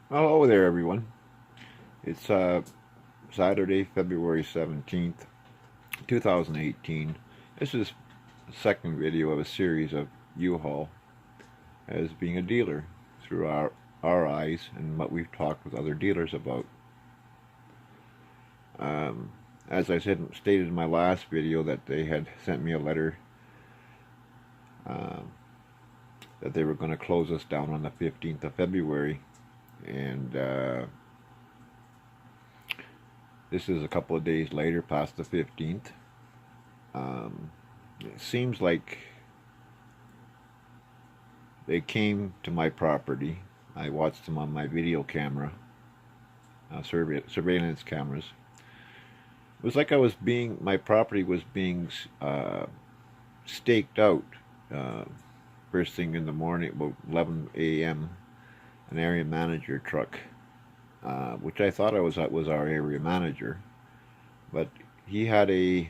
Hello there, everyone. It's Saturday, February 17th, 2018. This is the second video of a series of U-Haul as being a dealer through our eyes and what we've talked with other dealers about. As I stated in my last video that they had sent me a letter that they were going to close us down on the 15th of February, and this is a couple of days later, past the 15th. It seems like they came to my property. I watched them on my video camera, surveillance cameras. It was like my property was being staked out first thing in the morning, about 11 a.m. An area manager truck, which I thought was our area manager, but he had a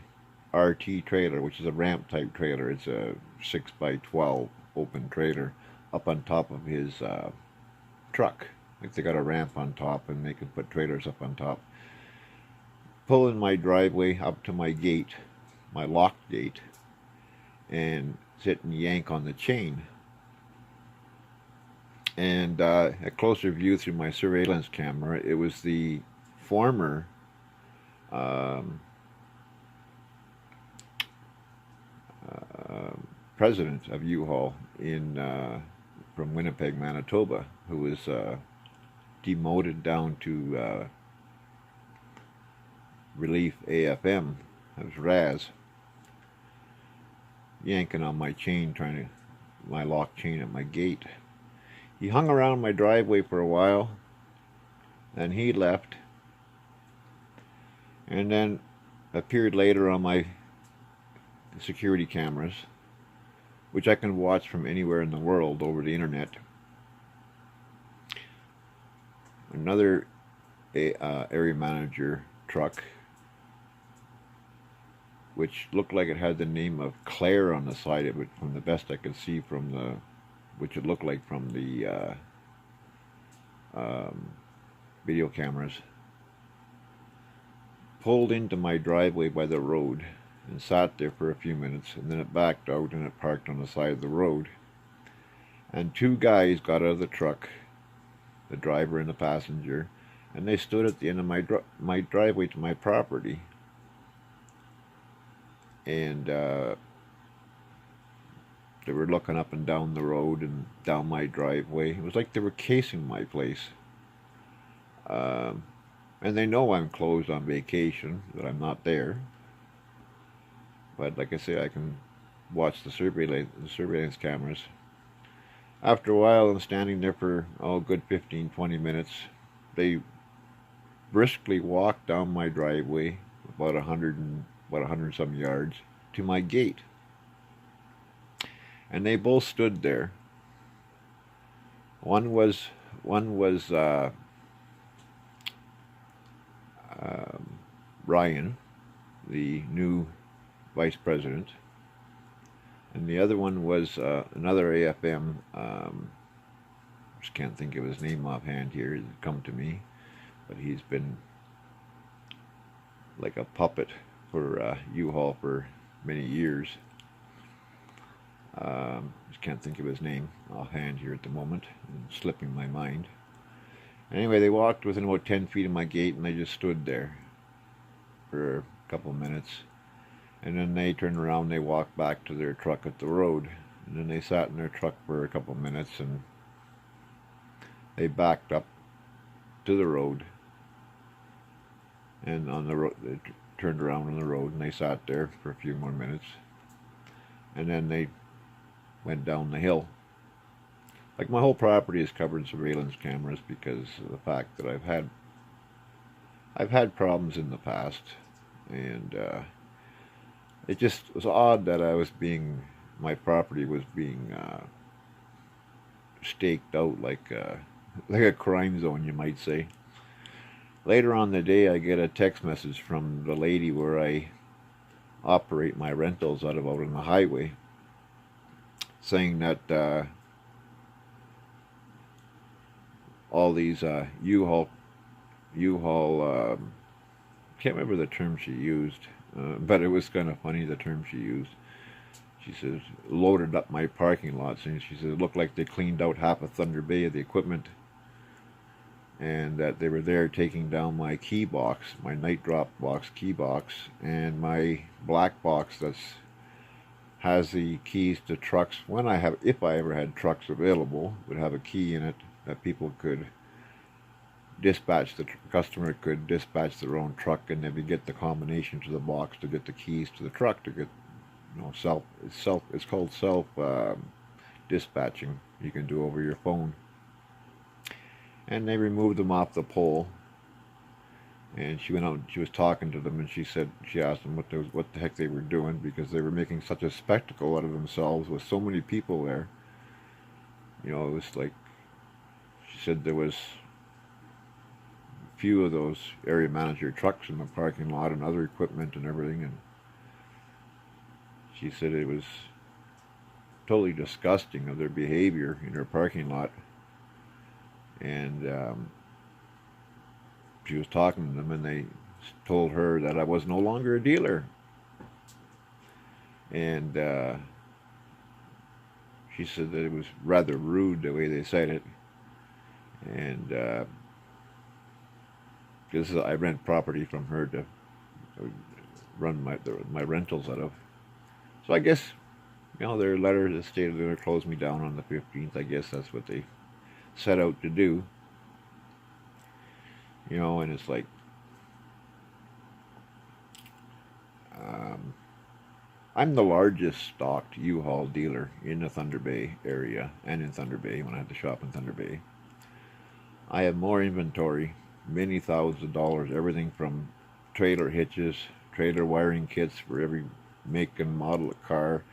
RT trailer, which is a ramp type trailer. It's a 6x12 open trailer up on top of his truck. Like they got a ramp on top and they can put trailers up on top. Pull in my driveway up to my gate, my locked gate, and sit and yank on the chain. And a closer view through my surveillance camera, it was the former president of U-Haul from Winnipeg, Manitoba, who was demoted down to Relief AFM. That was Raz, yanking on my chain, my lock chain at my gate. He hung around my driveway for a while, then he left, and then appeared later on my security cameras, which I can watch from anywhere in the world over the internet. Another area manager truck, which looked like it had the name of Claire on the side of it, from the best I could see from which it looked like from the video cameras, pulled into my driveway by the road and sat there for a few minutes, and then it backed out and it parked on the side of the road. And two guys got out of the truck, the driver and the passenger, and they stood at the end of my driveway to my property. And they were looking up and down the road and down my driveway. It was like they were casing my place. And they know I'm closed on vacation, that I'm not there. But like I say, I can watch the surveillance cameras. After a while, I'm standing there for a good 15-20 minutes. They briskly walked down my driveway about 100 some yards to my gate. And they both stood there. One was Ryan, the new vice president, and the other one was another AFM. Just can't think of his name offhand here. It's come to me, but he's been like a puppet for U-Haul for many years. Just can't think of his name offhand here at the moment. It's slipping my mind. Anyway, they walked within about 10 feet of my gate, and they just stood there for a couple of minutes. And then they turned around and they walked back to their truck at the road. And then they sat in their truck for a couple of minutes, and they backed up to the road. And on the road, they turned around on the road, and they sat there for a few more minutes. And then they went down the hill. Like, my whole property is covered in surveillance cameras because of the fact that I've had problems in the past, and it just was odd that my property was being staked out like a crime zone, you might say. Later on in the day, I get a text message from the lady where I operate my rentals out on the highway, saying that all these U-Haul, can't remember the term she used, but it was kind of funny, the term she used. She says, loaded up my parking lots, and she said it looked like they cleaned out half of Thunder Bay of the equipment, and that they were there taking down my key box, my night drop box key box, and my black box that's has the keys to trucks. When I have, if I ever had trucks available, would have a key in it that people could dispatch. The customer could dispatch their own truck, and then we get the combination to the box to get the keys to the truck to get, you know, it's called self dispatching. You can do over your phone. And they removed them off the pole. And she went out and she was talking to them, and she asked them what the heck they were doing, because they were making such a spectacle out of themselves with so many people there. You know, it was like, she said there was a few of those area manager trucks in the parking lot and other equipment and everything, and she said it was totally disgusting of their behavior in her parking lot. And she was talking to them, and they told her that I was no longer a dealer. And she said that it was rather rude the way they said it. And because I rent property from her to run my rentals out of. So I guess, you know, their letter that stated they're going to close me down on the 15th. I guess that's what they set out to do. You know, and it's like, I'm the largest stocked U-Haul dealer in the Thunder Bay area, and in Thunder Bay when I had to shop in Thunder Bay. I have more inventory, many thousands of dollars, everything from trailer hitches, trailer wiring kits for every make and model of car,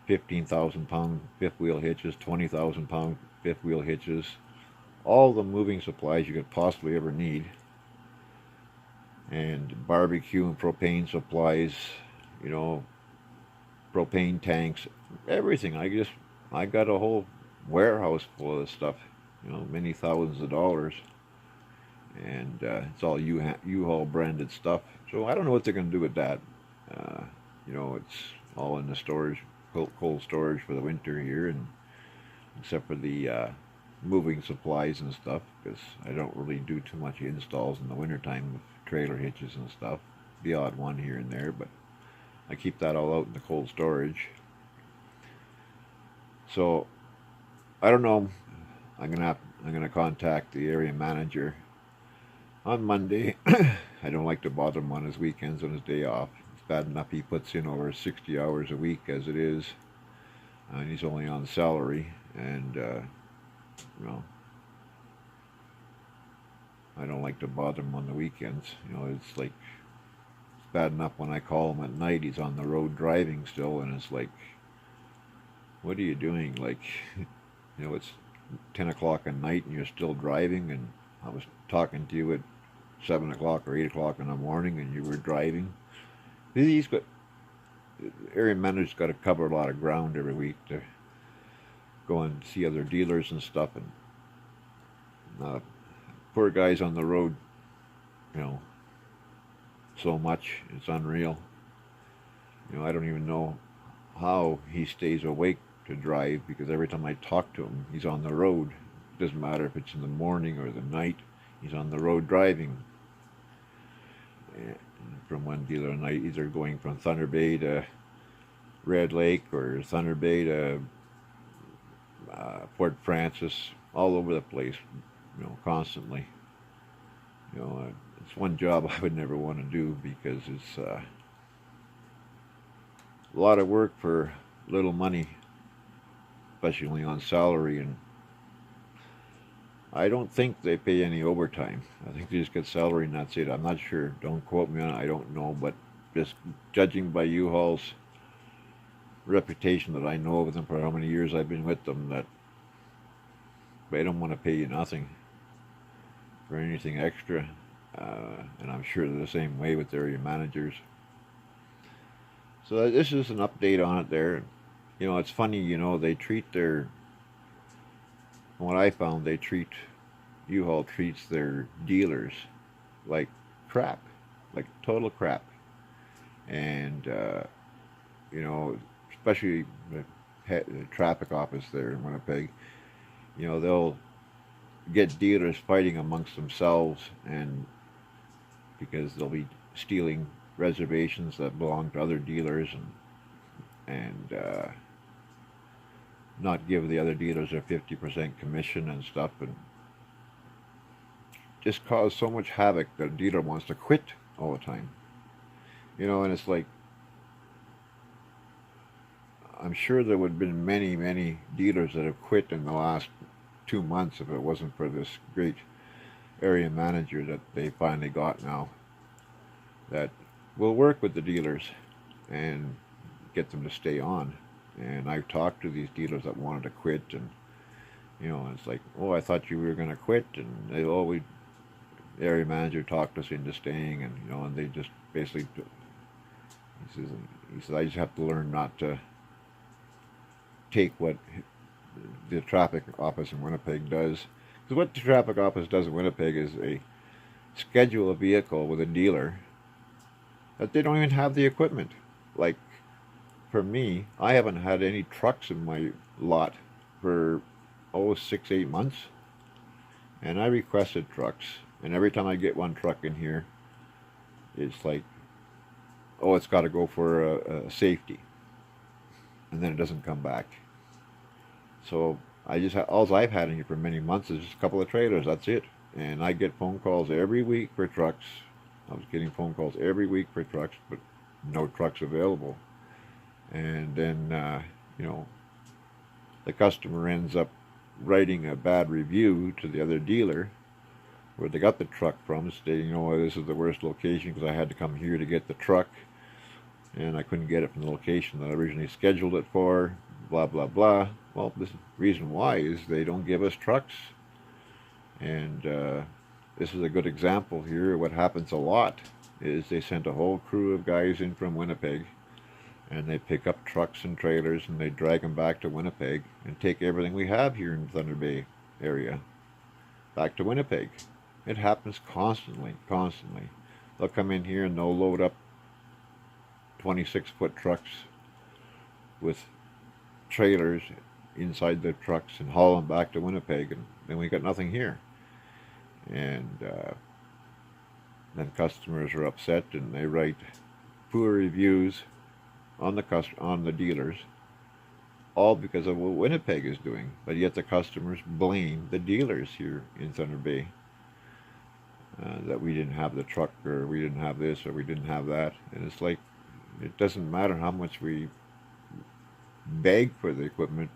15,000 pound fifth wheel hitches, 20,000 pound fifth wheel hitches, all the moving supplies you could possibly ever need, and barbecue and propane supplies, you know, propane tanks, everything. I got a whole warehouse full of this stuff, you know, many thousands of dollars, and it's all U-Haul branded stuff. So I don't know what they're going to do with that. You know, it's all in the storage, cold storage for the winter here, and except for the moving supplies and stuff, because I don't really do too much installs in the wintertime with trailer hitches and stuff. The odd one here and there, but I keep that all out in the cold storage. So I don't know. I'm gonna contact the area manager on Monday. I don't like to bother him on his weekends, on his day off. It's bad enough he puts in over 60 hours a week as it is, and he's only on salary, and you know, I don't like to bother him on the weekends. You know, it's like, it's bad enough when I call him at night, he's on the road driving still, and it's like, what are you doing? Like, you know, it's 10 o'clock at night and you're still driving, and I was talking to you at 7 o'clock or 8 o'clock in the morning and you were driving. The area manager's got to cover a lot of ground every week to go and see other dealers and stuff, and poor guy's on the road, you know, so much, it's unreal. You know, I don't even know how he stays awake to drive, because every time I talk to him, he's on the road. It doesn't matter if it's in the morning or the night, he's on the road driving. And from one dealer to night, either going from Thunder Bay to Red Lake or Thunder Bay to Port Francis, all over the place, you know, constantly. You know, it's one job I would never want to do, because it's a lot of work for little money, especially on salary, and I don't think they pay any overtime. I think they just get salary and that's it. I'm not sure. Don't quote me on it. I don't know, but just judging by U-Haul's reputation that I know of them for how many years I've been with them, that they don't want to pay you nothing for anything extra, and I'm sure they're the same way with area managers. So this is an update on it there. You know, it's funny, you know, they treat their, what I found, they treat U-Haul treats their dealers like crap, like total crap. And you know, especially the traffic office there in Winnipeg, you know, they'll get dealers fighting amongst themselves, and because they'll be stealing reservations that belong to other dealers, and not give the other dealers their 50% commission and stuff, and just cause so much havoc that a dealer wants to quit all the time. You know, and it's like, I'm sure there would have been many, many dealers that have quit in the last 2 months if it wasn't for this great area manager that they finally got now, that will work with the dealers and get them to stay on. And I've talked to these dealers that wanted to quit, and you know, it's like, oh, I thought you were going to quit, and they always, the area manager talked us into staying, and you know, and they just basically, he says, I just have to learn not to take what the traffic office in Winnipeg does. Because what the traffic office does in Winnipeg is they schedule a vehicle with a dealer that they don't even have the equipment. Like, for me, I haven't had any trucks in my lot for 6-8 months, and I requested trucks, and every time I get one truck in here, it's like, oh, it's got to go for a safety, and then it doesn't come back. So I just all I've had in here for many months is just a couple of trailers. That's it, and I get phone calls every week for trucks. I was getting phone calls every week for trucks, but no trucks available. And then you know, the customer ends up writing a bad review to the other dealer where they got the truck from, stating, oh, this is the worst location because I had to come here to get the truck, and I couldn't get it from the location that I originally scheduled it for, blah, blah, blah. Well, the reason why is they don't give us trucks. And this is a good example here. What happens a lot is they send a whole crew of guys in from Winnipeg, and they pick up trucks and trailers, and they drag them back to Winnipeg and take everything we have here in the Thunder Bay area back to Winnipeg. It happens constantly. They'll come in here and they'll load up 26-foot trucks with trailers inside the trucks and haul them back to Winnipeg, and then we got nothing here. And then customers are upset, and they write poor reviews on the dealers, all because of what Winnipeg is doing. But yet the customers blame the dealers here in Thunder Bay, that we didn't have the truck, or we didn't have this, or we didn't have that. And it's like, it doesn't matter how much we beg for the equipment,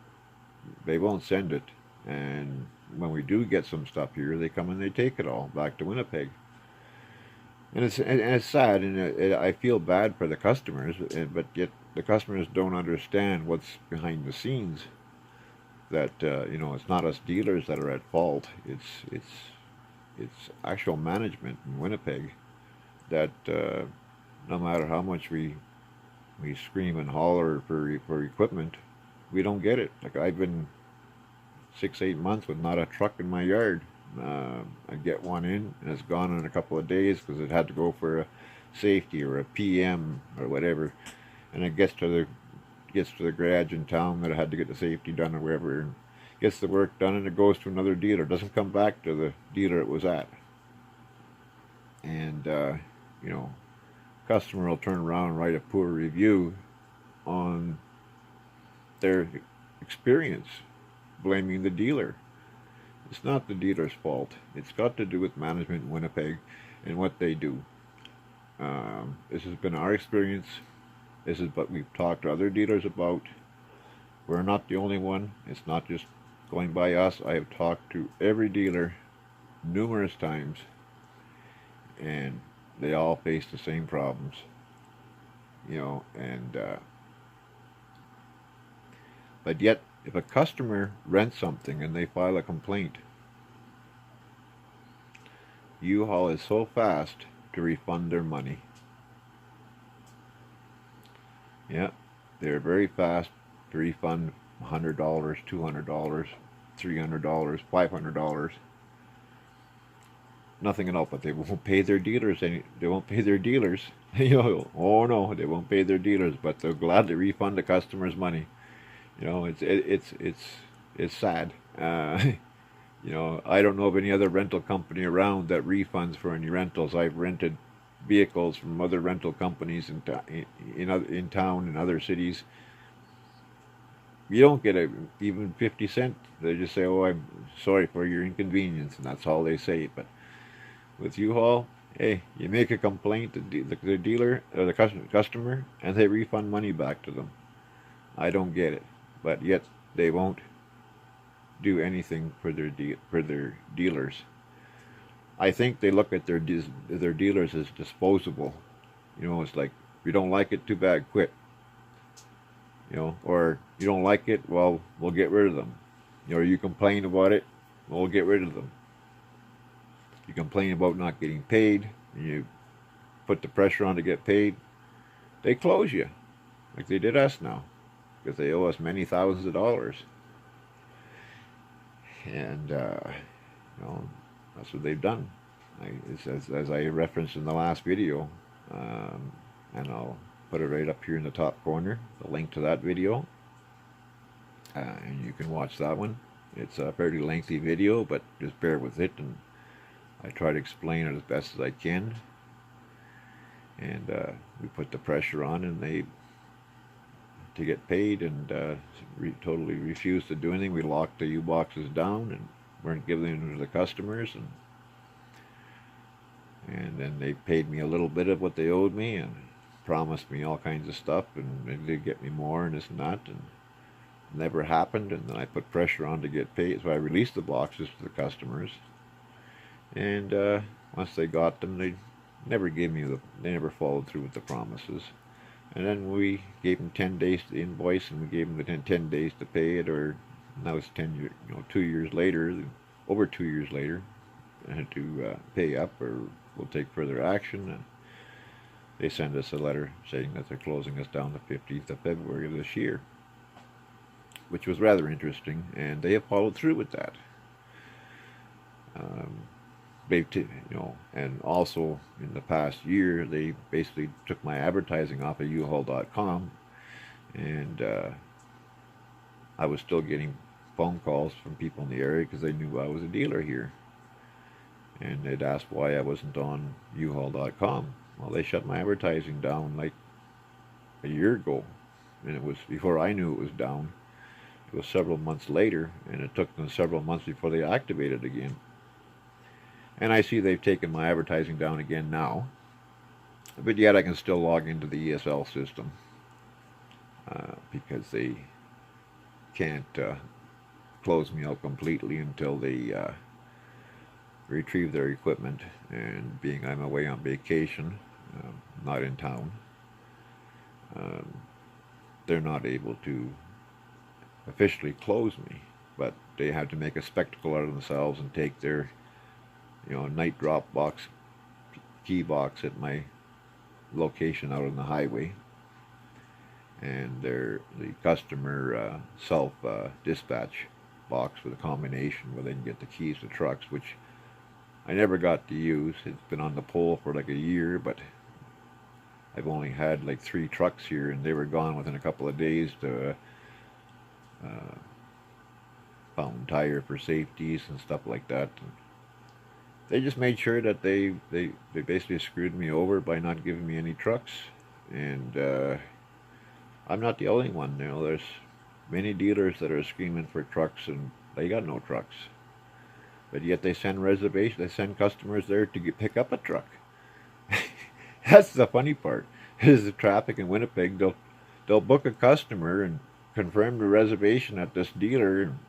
they won't send it. And when we do get some stuff here, they come and they take it all back to Winnipeg. And it's sad, and I feel bad for the customers, but yet the customers don't understand what's behind the scenes. That you know, it's not us dealers that are at fault. It's actual management in Winnipeg that no matter how much we scream and holler for equipment, we don't get it. Like, I've been 6-8 months with not a truck in my yard. I get one in, and it's gone in a couple of days because it had to go for a safety or a PM or whatever, and it gets to the garage in town that I had to get the safety done or wherever, and gets the work done, and it goes to another dealer. It doesn't come back to the dealer it was at. And you know, customer will turn around and write a poor review on their experience, blaming the dealer. It's not the dealer's fault. It's got to do with management in Winnipeg and what they do. This has been our experience. This is what we've talked to other dealers about. We're not the only one. It's not just going by us. I have talked to every dealer numerous times, and they all face the same problems. You know, and but yet, if a customer rents something and they file a complaint, U-Haul is so fast to refund their money. Yeah, they're very fast to refund $100, $200, $300, $500. nothing at all, but they won't pay their dealers they won't pay their dealers. Oh no, they won't pay their dealers, but they'll gladly refund the customer's money. It's sad. I don't know of any other rental company around that refunds for any rentals. I've rented vehicles from other rental companies in town in other cities. You don't get even 50 cents. They just say, "Oh, I'm sorry for your inconvenience," and that's all they say. But with U-Haul, hey, you make a complaint to the dealer or the customer, and they refund money back to them. I don't get it, but yet they won't do anything for their dealers. I think they look at their dealers as disposable. It's like, if you don't like it, too bad, quit. Or you don't like it, well, we'll get rid of them. You complain about it, we'll get rid of them. You complain about not getting paid, and you put the pressure on to get paid, they close you, like they did us now, because they owe us many thousands of dollars. And that's what they've done. As I referenced in the last video, and I'll put it right up here in the top corner, the link to that video, and you can watch that one. It's a fairly lengthy video, but just bear with it, and I try to explain it as best as I can. And we put the pressure on, and they to get paid, and totally refused to do anything. We locked the U-boxes down and weren't giving them to the customers, and then they paid me a little bit of what they owed me and promised me all kinds of stuff, and they did get me more and this and that, and it never happened. And then I put pressure on to get paid, so I released the boxes to the customers, and once they got them, they never followed through with the promises. And then we gave them 10 days to invoice, and we gave them the 10 days to pay it, or now it's 2 years later, over 2 years later, to pay up, or we'll take further action. And they send us a letter saying that they're closing us down the 15th of February of this year, which was rather interesting, and they have followed through with that. And also in the past year, they basically took my advertising off of uhaul.com, and I was still getting phone calls from people in the area because they knew I was a dealer here, and they'd asked why I wasn't on uhaul.com. Well, they shut my advertising down like a year ago, and it was before I knew it was down. It was several months later, and it took them several months before they activated again. And I see they've taken my advertising down again now, but yet I can still log into the ESL system because they can't close me out completely until they retrieve their equipment. And being I'm away on vacation, not in town, they're not able to officially close me, but they have to make a spectacle out of themselves and take their night drop box, key box at my location out on the highway, and the customer self dispatch box with a combination where they can get the keys to trucks, which I never got to use. It's been on the pole for like a year, but I've only had like 3 trucks here, and they were gone within a couple of days to found tire for safeties and stuff like that. They just made sure that they basically screwed me over by not giving me any trucks. And I'm not the only one. There's many dealers that are screaming for trucks, and they got no trucks. But yet they send reservations, they send customers there to pick up a truck. That's the funny part. Is the traffic in Winnipeg. They'll book a customer and confirm the reservation at this dealer, and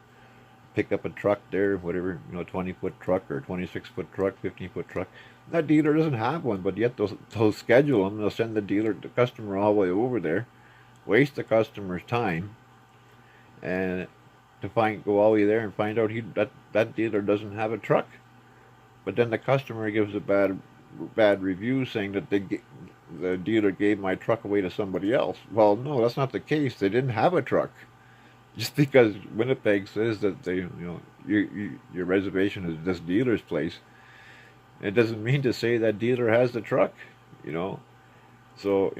pick up a truck there, whatever, 20-foot truck or 26-foot truck, 15-foot truck. That dealer doesn't have one, but yet they'll schedule them. They'll send the customer all the way over there, waste the customer's time, and to go all the way there and find out that dealer doesn't have a truck. But then the customer gives a bad review saying that the dealer gave my truck away to somebody else. Well, no, that's not the case. They didn't have a truck. Just because Winnipeg says that your reservation is this dealer's place, It doesn't mean to say that dealer has the truck, you know. So,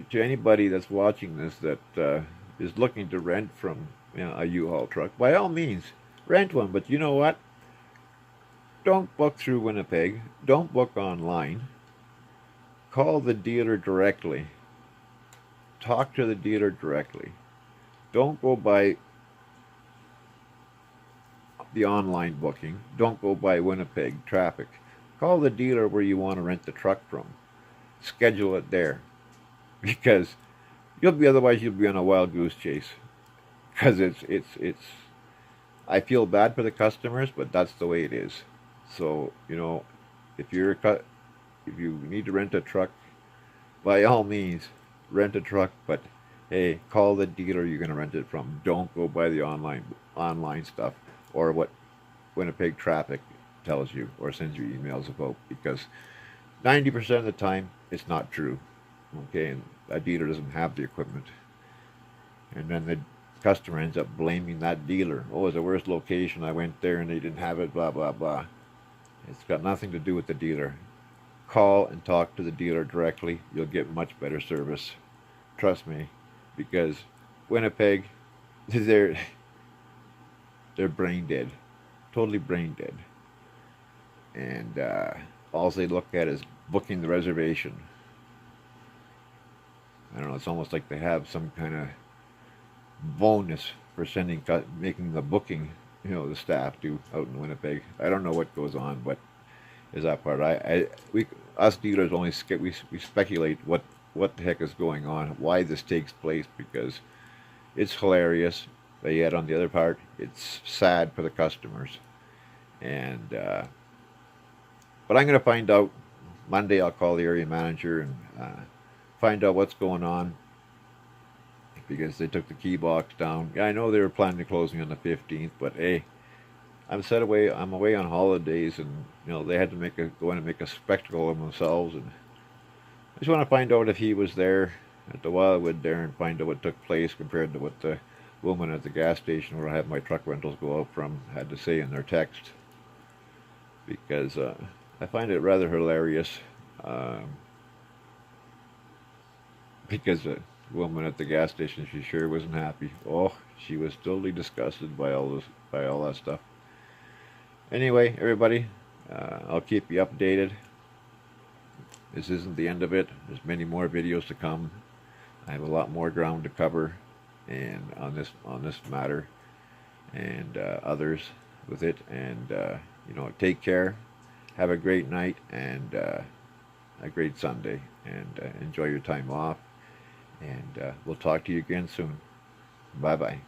to anybody that's watching this that is looking to rent from a U-Haul truck, by all means, rent one. But you know what? Don't book through Winnipeg. Don't book online. Call the dealer directly. Talk to the dealer directly. Don't go by the online booking. Don't go by Winnipeg traffic. Call the dealer where you want to rent the truck from. Schedule it there, because otherwise you'll be on a wild goose chase. Because it's. I feel bad for the customers, but that's the way it is. So if if you need to rent a truck, by all means, rent a truck. But hey, call the dealer you're going to rent it from. Don't go by the online stuff or what Winnipeg traffic tells you or sends you emails about, because 90% of the time it's not true. Okay, and a dealer doesn't have the equipment, and then the customer ends up blaming that dealer. Oh, it's the worst location. I went there and they didn't have it. Blah blah blah. It's got nothing to do with the dealer. Call and talk to the dealer directly. You'll get much better service. Trust me, because Winnipeg, they're brain dead, totally brain dead, and all they look at is booking the reservation. I don't know. It's almost like they have some kind of bonus for making the booking. The staff do out in Winnipeg. I don't know what goes on, but is that part? Us dealers only we speculate what the heck is going on, why this takes place, because it's hilarious. But yet on the other part, it's sad for the customers. And but I'm going to find out Monday. I'll call the area manager and find out what's going on, because they took the key box down. Yeah, I know they were planning to closing on the 15th, but hey, I'm away on holidays, and they had to go in and make a spectacle of themselves. And I just want to find out if he was there at the Wildwood there, and find out what took place compared to what the woman at the gas station where I have my truck rentals go out from had to say in their text, because I find it rather hilarious. Because the woman at the gas station, she sure wasn't happy. Oh, she was totally disgusted by all that stuff. Anyway, everybody, I'll keep you updated. This isn't the end of it. There's many more videos to come. I have a lot more ground to cover, and on this matter, and others with it. And take care. Have a great night and a great Sunday, and enjoy your time off. And we'll talk to you again soon. Bye-bye.